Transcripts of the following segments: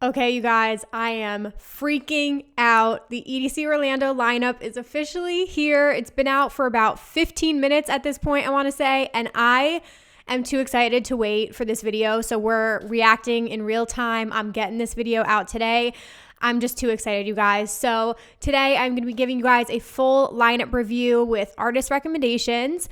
Okay, you guys, I am freaking out. The EDC Orlando lineup is officially here. It's been out for about 15 minutes at this point, I want to say, and I am too excited to wait for this video. So we're reacting in real time. I'm getting this video out today. I'm just too excited, you guys. So today I'm going to be giving you guys a full lineup review with artist recommendations.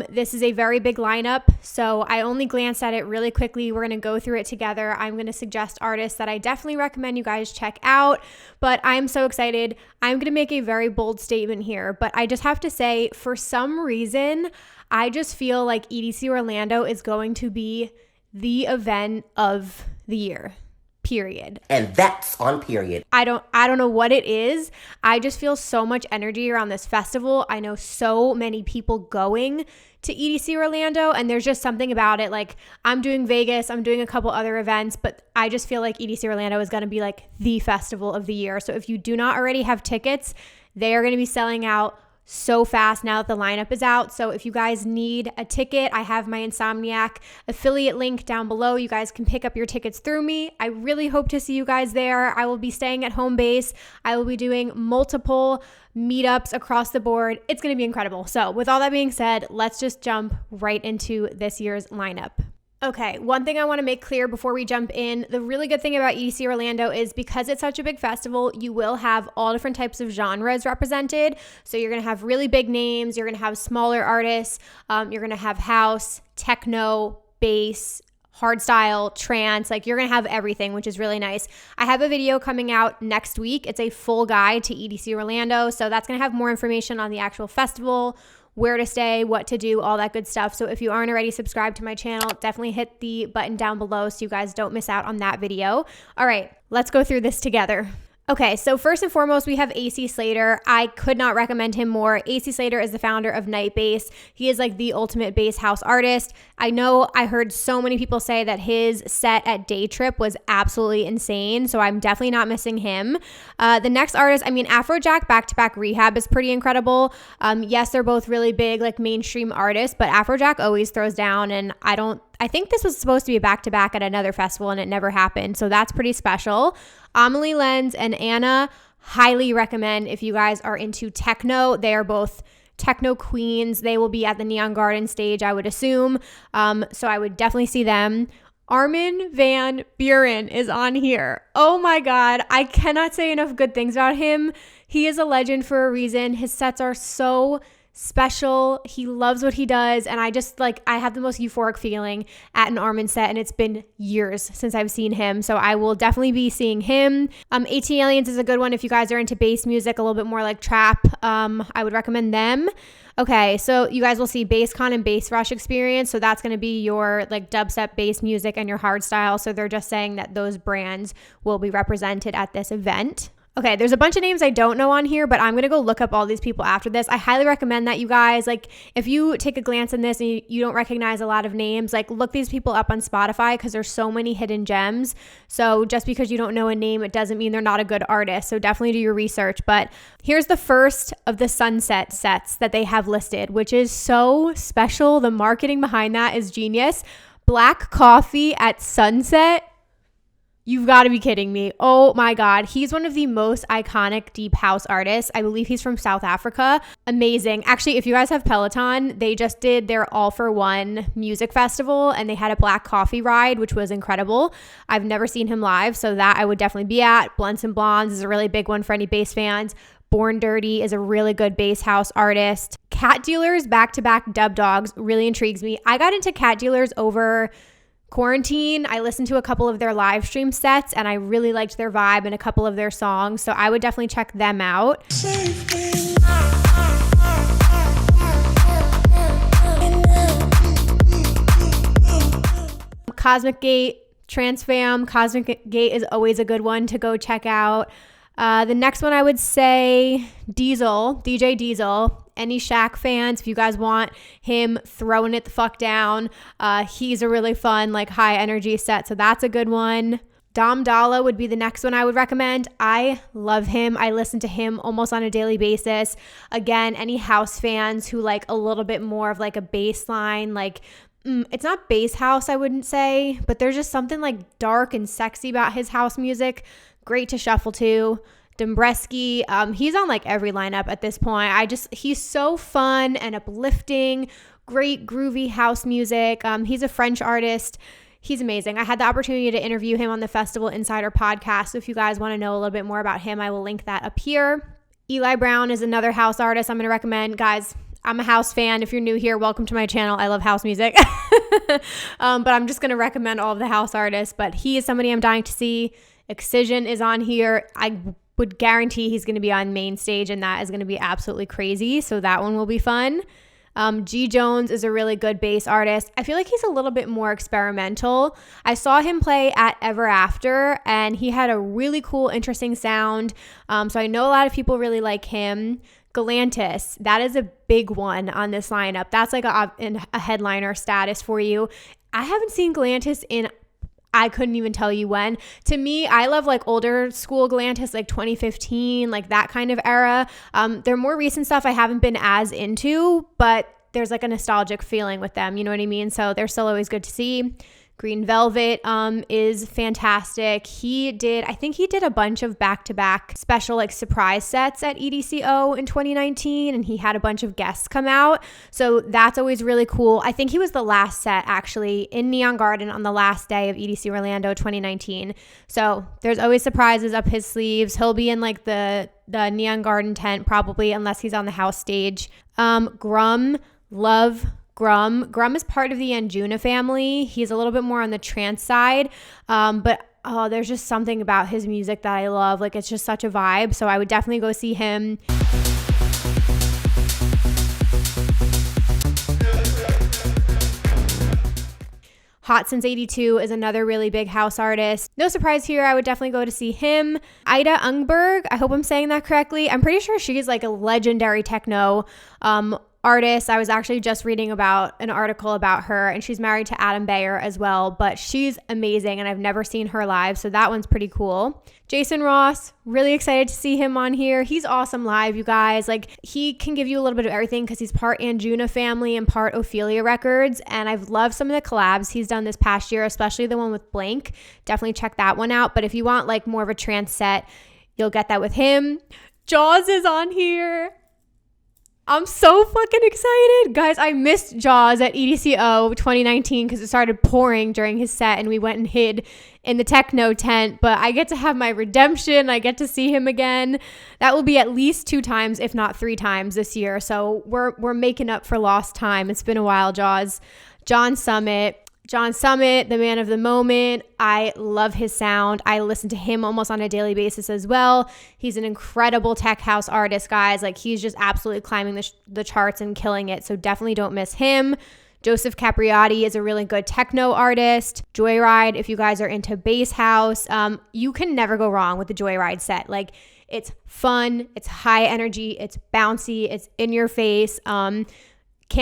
This is a very big lineup, so I only glanced at it really quickly. We're going to go through it together. I'm going to suggest artists that I definitely recommend you guys check out, but I'm so excited. I'm going to make a very bold statement here, but I just have to say, for some reason, I just feel like EDC Orlando is going to be the event of the year. Period. And that's on period. I don't know what it is. I just feel so much energy around this festival. I know so many people going to EDC Orlando, and there's just something about it. Like, I'm doing Vegas, I'm doing a couple other events, but I just feel like EDC Orlando is going to be like the festival of the year. So if you do not already have tickets, they are going to be selling out so fast now that the lineup is out. So if you guys need a ticket, I have my Insomniac affiliate link down below. You guys can pick up your tickets through me. I really hope to see you guys there. I will be staying at home base. I will be doing multiple meetups across the board. It's going to be incredible. So with all that being said, let's just jump right into this year's lineup. Okay, one thing I want to make clear before we jump in, the really good thing about EDC Orlando is because it's such a big festival, you will have all different types of genres represented. So you're going to have really big names, you're going to have smaller artists, you're going to have house, techno, bass, hardstyle, trance, like you're going to have everything, which is really nice. I have a video coming out next week. It's a full guide to EDC Orlando. So that's going to have more information on the actual festival, where to stay, what to do, all that good stuff. So if you aren't already subscribed to my channel, definitely hit the button down below so you guys don't miss out on that video. All right, let's go through this together. Okay, so first and foremost, we have AC Slater. I could not recommend him more. AC Slater is the founder of Night Bass. He is like the ultimate bass house artist. I know I heard so many people say that his set at Day Trip was absolutely insane, so I'm definitely not missing him. The next artist, I mean, Afrojack Back-to-Back Rehab is pretty incredible. Yes, they're both really big, like mainstream artists, but Afrojack always throws down, and I think this was supposed to be a back-to-back at another festival and it never happened. So that's pretty special. Amelie Lenz and Anna, highly recommend if you guys are into techno. They are both techno queens. They will be at the Neon Garden stage, I would assume. So I would definitely see them. Armin van Buuren is on here. Oh my God. I cannot say enough good things about him. He is a legend for a reason. His sets are so special. He loves what he does, and I have the most euphoric feeling at an Armin set, and it's been years since I've seen him, so I will definitely be seeing him. 18 Aliens is a good one if you guys are into bass music, a little bit more like trap. I would recommend them. Okay, so you guys will see BassCon and Bass Rush Experience, so that's going to be your like dubstep bass music and your hardstyle, so they're just saying that those brands will be represented at this event. Okay, there's a bunch of names I don't know on here, but I'm going to go look up all these people after this. I highly recommend that, you guys. Like, if you take a glance in this and you don't recognize a lot of names, like, look these people up on Spotify because there's so many hidden gems. So just because you don't know a name, it doesn't mean they're not a good artist. So definitely do your research. But here's the first of the Sunset sets that they have listed, which is so special. The marketing behind that is genius. Black coffee at sunset. You've got to be kidding me. Oh my God. He's one of the most iconic deep house artists. I believe he's from South Africa. Amazing. Actually, if you guys have Peloton, they just did their All for One music festival and they had a black coffee ride, which was incredible. I've never seen him live, so that I would definitely be at. Blunts and Blondes is a really big one for any bass fans. Born Dirty is a really good bass house artist. Cat Dealers Back-to-Back Dub Dogs really intrigues me. I got into Cat Dealers over quarantine. I listened to a couple of their live stream sets and I really liked their vibe and a couple of their songs, so I would definitely check them out. Cosmic Gate, Trance Fam. Cosmic Gate is always a good one to go check out. The next one I would say Diesel, DJ Diesel. Any Shaq fans, if you guys want him throwing it the fuck down, he's a really fun, like, high energy set, so that's a good one. Dom Dalla would be the next one I would recommend. I love him. I listen to him almost on a daily basis. Again, any house fans who like a little bit more of like a bass line, like it's not bass house, I wouldn't say, but there's just something like dark and sexy about his house music. Great to shuffle to. Dombresky, he's on like every lineup at this point. He's so fun and uplifting, great groovy house music. He's a French artist. He's amazing. I had the opportunity to interview him on the Festival Insider podcast. So if you guys want to know a little bit more about him, I will link that up here. Eli Brown is another house artist I'm going to recommend. Guys, I'm a house fan. If you're new here, welcome to my channel. I love house music. But I'm just going to recommend all of the house artists. But he is somebody I'm dying to see. Excision is on here. I would guarantee he's going to be on main stage, and that is going to be absolutely crazy. So that one will be fun. G Jones is a really good bass artist. I feel like he's a little bit more experimental. I saw him play at Ever After, and he had a really cool, interesting sound. So I know a lot of people really like him. Galantis, that is a big one on this lineup. That's like a headliner status for you. I haven't seen Galantis in, I couldn't even tell you when. To me, I love like older school Galantis, like 2015, like that kind of era. Their more recent stuff I haven't been as into, but there's like a nostalgic feeling with them. You know what I mean? So they're still always good to see. Green Velvet is fantastic. I think he did a bunch of back-to-back special like surprise sets at EDCO in 2019, and he had a bunch of guests come out. So that's always really cool. I think he was the last set actually in Neon Garden on the last day of EDC Orlando 2019. So there's always surprises up his sleeves. He'll be in like the Neon Garden tent probably, unless he's on the house stage. Grum, love Grum. Grum is part of the Anjuna family. He's a little bit more on the trance side, but there's just something about his music that I love. Like, it's just such a vibe. So I would definitely go see him. Hot Since 82 is another really big house artist. No surprise here, I would definitely go to see him. Ida Ungberg, I hope I'm saying that correctly. I'm pretty sure she's like a legendary techno artist. I was actually just reading about an article about her, and she's married to Adam Bayer as well, but she's amazing and I've never seen her live, so that one's pretty cool. Jason Ross, really excited to see him on here. He's awesome live, you guys. Like, he can give you a little bit of everything because he's part Anjuna family and part Ophelia Records, and I've loved some of the collabs he's done this past year, especially the one with Blink. Definitely check that one out. But if you want like more of a trance set, you'll get that with him. Jaws is on here. I'm so fucking excited. Guys, I missed Jaws at EDCO 2019 because it started pouring during his set and we went and hid in the techno tent, but I get to have my redemption. I get to see him again. That will be at least 2 times, if not 3 times this year. So we're making up for lost time. It's been a while, Jaws. John Summit, the man of the moment. I love his sound. I listen to him almost on a daily basis as well. He's an incredible tech house artist, guys. Like, he's just absolutely climbing the charts and killing it. So definitely don't miss him. Joseph Capriati is a really good techno artist. Joyride, if you guys are into bass house, you can never go wrong with the Joyride set. Like, it's fun, it's high energy, it's bouncy, it's in your face. Can't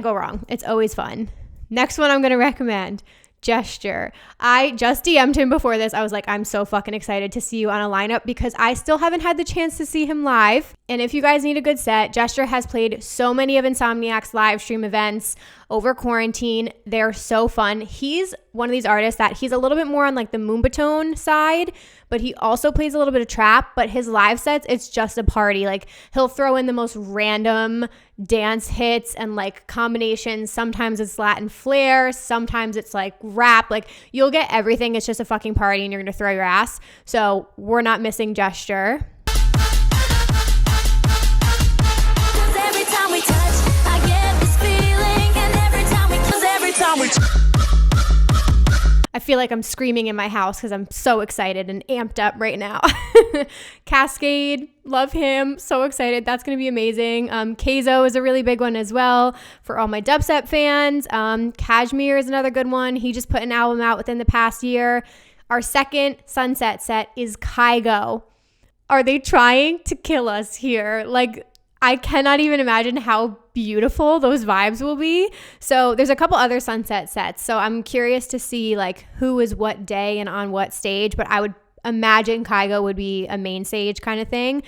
go wrong. It's always fun. Next one I'm going to recommend, Gesture. I just DM'd him before this. I was like, I'm so fucking excited to see you on a lineup because I still haven't had the chance to see him live. And if you guys need a good set, Gesture has played so many of Insomniac's live stream events over quarantine. They're so fun. He's one of these artists that he's a little bit more on like the Moombatone side, but he also plays a little bit of trap. But his live sets, it's just a party. Like, he'll throw in the most random dance hits and like combinations. Sometimes it's Latin flair, sometimes it's like rap. Like, you'll get everything. It's just a fucking party and you're gonna throw your ass. So we're not missing Gesture. I feel like I'm screaming in my house because I'm so excited and amped up right now. Cascade, love him. So excited. That's going to be amazing. Keizo is a really big one as well for all my dubstep fans. Kashmir is another good one. He just put an album out within the past year. Our second sunset set is Kygo. Are they trying to kill us here? Like, I cannot even imagine how beautiful those vibes will be. So there's a couple other sunset sets. So I'm curious to see like who is what day and on what stage, but I would imagine Kygo would be a main stage kind of thing.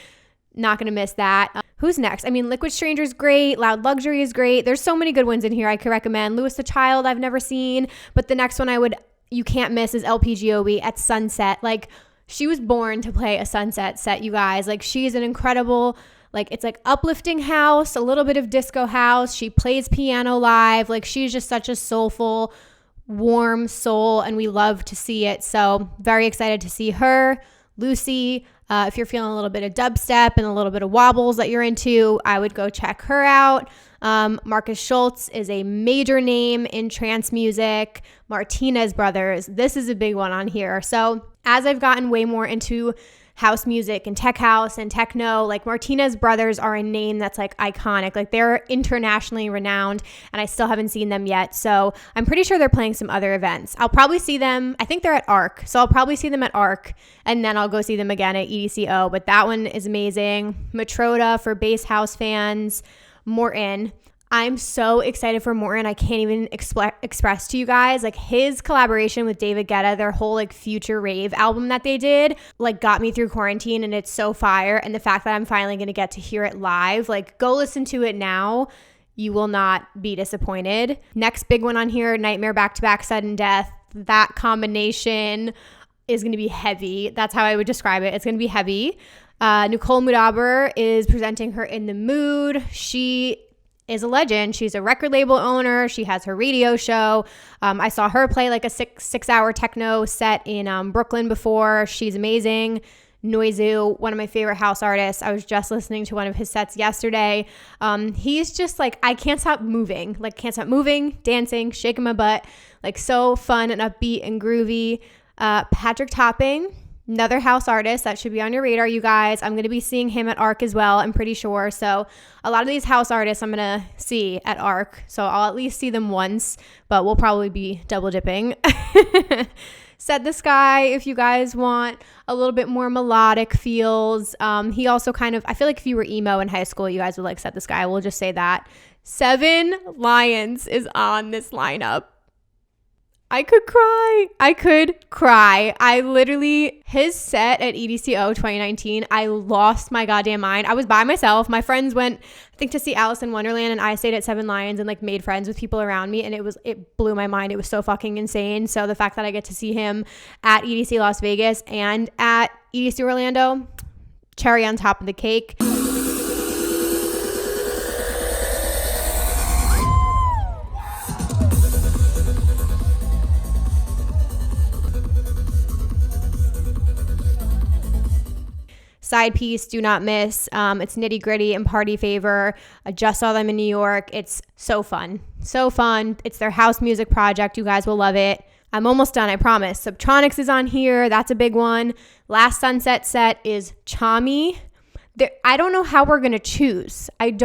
Not going to miss that. Who's next? I mean, Liquid Stranger's great. Loud Luxury is great. There's so many good ones in here I could recommend. Louis the Child I've never seen, but the next one you can't miss is LPGOE at Sunset. Like, she was born to play a Sunset set, you guys. Like, she's an incredible, like, it's like uplifting house, a little bit of disco house. She plays piano live. Like, she's just such a soulful, warm soul, and we love to see it. So very excited to see her. Lucy, if you're feeling a little bit of dubstep and a little bit of wobbles that you're into, I would go check her out. Marcus Schultz is a major name in trance music. Martinez Brothers, this is a big one on here. So as I've gotten way more into house music and tech house and techno, like, Martinez Brothers are a name that's like iconic. Like, they're internationally renowned, and I still haven't seen them yet. So I'm pretty sure they're playing some other events. I'll probably see them. I think they're at ARC. So I'll probably see them at ARC, and then I'll go see them again at EDCO. But that one is amazing. Matroda for bass house fans. Morton. I'm so excited for Morton. I can't even express to you guys, like, his collaboration with David Guetta, their whole like Future Rave album that they did, like, got me through quarantine, and it's so fire. And the fact that I'm finally going to get to hear it live, like, go listen to it now. You will not be disappointed. Next big one on here, Nightmare Back-to-Back Sudden Death. That combination is going to be heavy. That's how I would describe it. It's going to be heavy. Nicole Mudaber is presenting her In the Mood. She is a legend. She's a record label owner. She has her radio show. I saw her play like a six-hour techno set in Brooklyn before. She's amazing. Noizu, one of my favorite house artists. I was just listening to one of his sets yesterday. He's just like, I can't stop moving. Like, can't stop moving, dancing, shaking my butt. Like, so fun and upbeat and groovy. Patrick Topping, another house artist that should be on your radar, you guys. I'm going to be seeing him at ARC as well, I'm pretty sure. So a lot of these house artists I'm going to see at ARC. So I'll at least see them once, but we'll probably be double dipping. Set the Sky, if you guys want a little bit more melodic feels. He also kind of, I feel like if you were emo in high school, you guys would like Set the Sky. We'll just say that. Seven Lions is on this lineup. I could cry. I literally, his set at EDCO 2019, I lost my goddamn mind. I was by myself. My friends went, I think, to see Alice in Wonderland, and I stayed at Seven Lions and like made friends with people around me, and it blew my mind. It was so fucking insane. So the fact that I get to see him at EDC Las Vegas and at EDC Orlando, cherry on top of the cake. Side piece, do not miss. It's Nitty Gritty and Party Favor. I just saw them in New York. It's so fun. So fun. It's their house music project. You guys will love it. I'm almost done, I promise. Subtronics is on here. That's a big one. Last Sunset set is Chami. I don't know how we're going to choose. like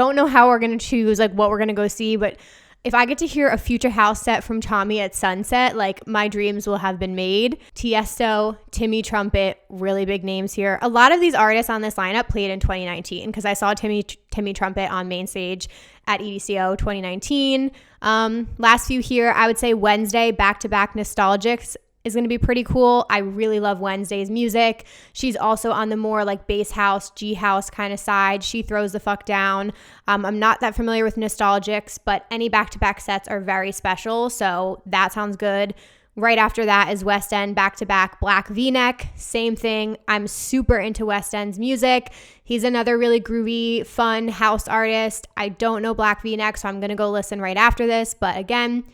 what we're going to go see, but if I get to hear a future house set from Chami at Sunset, like, my dreams will have been made. Tiesto, Timmy Trumpet, really big names here. A lot of these artists on this lineup played in 2019 because I saw Timmy Trumpet on main stage at EDCO 2019. Last few here, I would say Wednesday, back-to-back Nostalgics is going to be pretty cool. I really love Wednesday's music. She's also on the more like bass house, G house kind of side. She throws the fuck down. I'm not that familiar with Nostalgics, but any back-to-back sets are very special, so that sounds good. Right after that is West End back-to-back Black V-Neck. Same thing. I'm super into West End's music. He's another really groovy, fun house artist. I don't know Black V-Neck, so I'm going to go listen right after this. But again,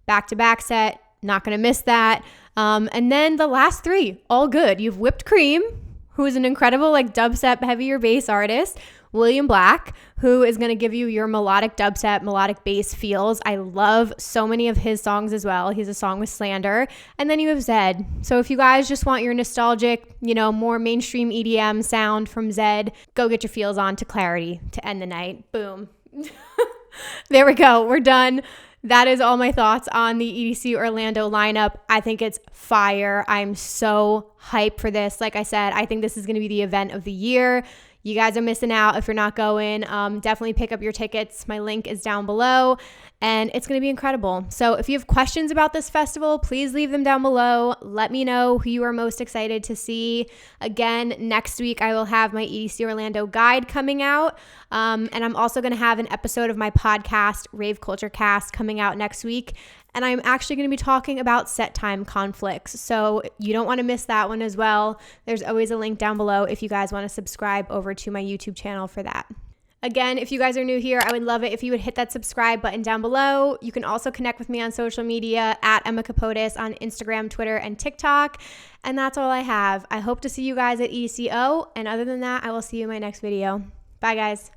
back-to-back set. Not going to miss that. And then the last three, all good. You've Whipped Cream, who is an incredible like dubstep heavier bass artist. William Black, who is going to give you your melodic dubstep, melodic bass feels. I love so many of his songs as well. He's a song with Slander. And then you have Zed. So if you guys just want your nostalgic, more mainstream EDM sound from Zed, go get your feels on to Clarity to end the night. Boom. There we go. We're done. That is all my thoughts on the EDC Orlando lineup. I think it's fire. I'm so hype for this. Like I said, I think this is going to be the event of the year. You guys are missing out if you're not going. Definitely pick up your tickets. My link is down below, and it's going to be incredible. So if you have questions about this festival, please leave them down below. Let me know who you are most excited to see. Again, next week I will have my EDC Orlando guide coming out, and I'm also going to have an episode of my podcast, Rave Culture Cast, coming out next week. And I'm actually going to be talking about set time conflicts. So you don't want to miss that one as well. There's always a link down below if you guys want to subscribe over to my YouTube channel for that. Again, if you guys are new here, I would love it if you would hit that subscribe button down below. You can also connect with me on social media at Emma Kapotes on Instagram, Twitter, and TikTok. And that's all I have. I hope to see you guys at EDCO. And other than that, I will see you in my next video. Bye, guys.